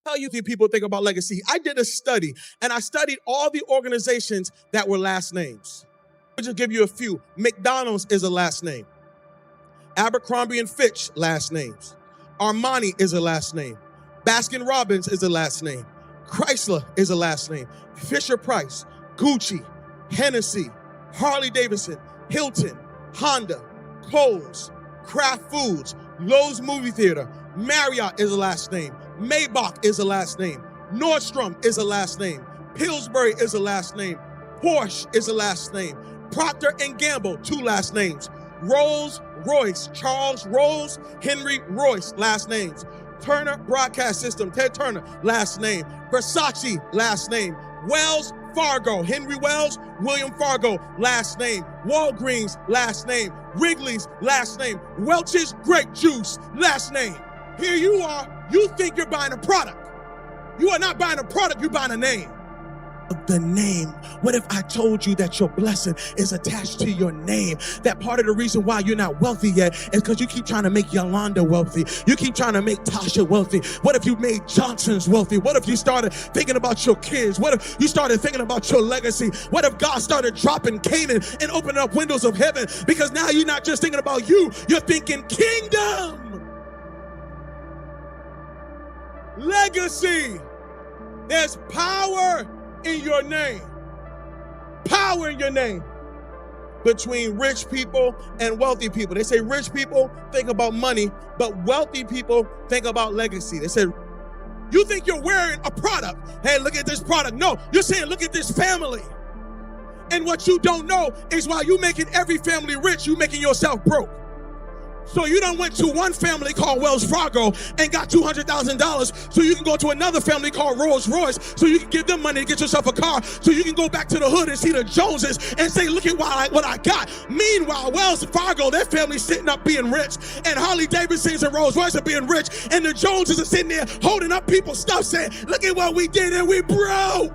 How you think people think about legacy? I did a study, and I studied all the organizations that were last names. I'll just give you a few. McDonald's is a last name. Abercrombie and Fitch, last names. Armani is a last name. Baskin Robbins is a last name. Chrysler is a last name. Fisher Price, Gucci, Hennessy, Harley Davidson, Hilton, Honda, Kohl's, Kraft Foods, Lowe's Movie Theater, Marriott is a last name. Maybach is a last name. Nordstrom is a last name. Pillsbury is a last name. Porsche is a last name. Procter & Gamble, 2 last names. Rolls-Royce, Charles Rolls, Henry Royce, last names. Turner Broadcast System, Ted Turner, last name. Versace, last name. Wells Fargo, Henry Wells, William Fargo, last name. Walgreens, last name. Wrigley's, last name. Welch's Grape Juice, last name. Here you are, you think you're buying a product. You are not buying a product, you're buying a name. The name. What if I told you that your blessing is attached to your name? That part of the reason why you're not wealthy yet is because you keep trying to make Yolanda wealthy. You keep trying to make Tasha wealthy. What if you made Johnson's wealthy? What if you started thinking about your kids? What if you started thinking about your legacy? What if God started dropping Canaan and opening up windows of heaven? Because now you're not just thinking about you, you're thinking kingdom. Legacy. There's power in your name. Power in your name. Between rich people and wealthy people. They say rich people think about money, but wealthy people think about legacy. They say, you think you're wearing a product. Hey, look at this product. No, you're saying, look at this family. And what you don't know is while you making every family rich, you making yourself broke. So you done went to one family called Wells Fargo and got $200,000 so you can go to another family called Rolls Royce so you can give them money to get yourself a car so you can go back to the hood and see the Joneses and say, look at what I got. Meanwhile, Wells Fargo, their family's sitting up being rich, and Harley Davidsons and Rolls Royce are being rich, and the Joneses are sitting there holding up people's stuff saying, look at what we did and we broke.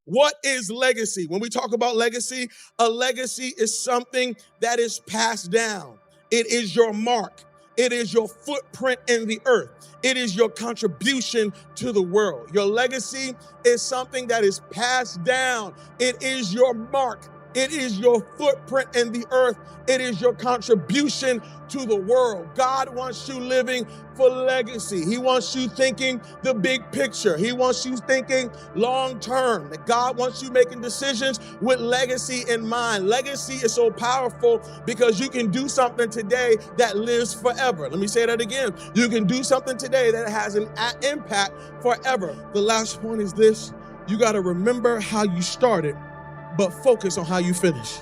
What is legacy? When we talk about legacy, a legacy is something that is passed down. It is your mark. It is your footprint in the earth. It is your contribution to the world. Your legacy is something that is passed down. It is your mark. It is your footprint in the earth. It is your contribution to the world. God wants you living for legacy. He wants you thinking the big picture. He wants you thinking long term. That God wants you making decisions with legacy in mind. Legacy is so powerful because you can do something today that lives forever. Let me say that again. You can do something today that has an impact forever. The last point is this. You got to remember how you started, but focus on how you finish.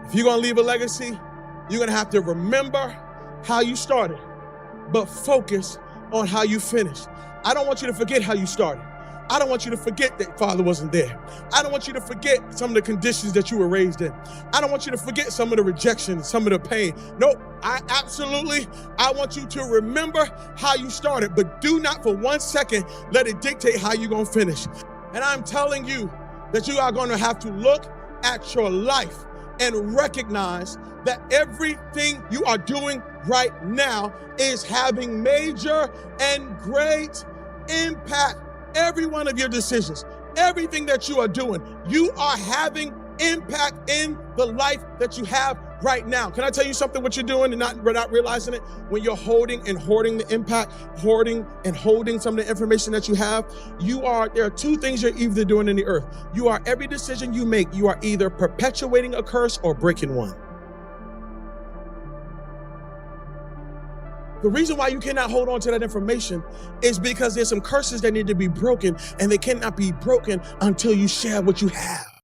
If you're going to leave a legacy, you're going to have to remember how you started, but focus on how you finish. I don't want you to forget how you started. I don't want you to forget that father wasn't there. I don't want you to forget some of the conditions that you were raised in. I don't want you to forget some of the rejection, some of the pain. Nope, I want you to remember how you started, but do not for 1 second let it dictate how you're going to finish. And I'm telling you that you are going to have to look at your life and recognize that everything you are doing right now is having major and great impact. Every one of your decisions, everything that you are doing, you are having impact in the life that you have right now. Can I tell you something, what you're doing and not realizing it? When you're holding and hoarding the impact, hoarding and holding some of the information that you have, there are 2 things you're either doing in the earth. Every decision you make, you are either perpetuating a curse or breaking one. The reason why you cannot hold on to that information is because there's some curses that need to be broken, and they cannot be broken until you share what you have.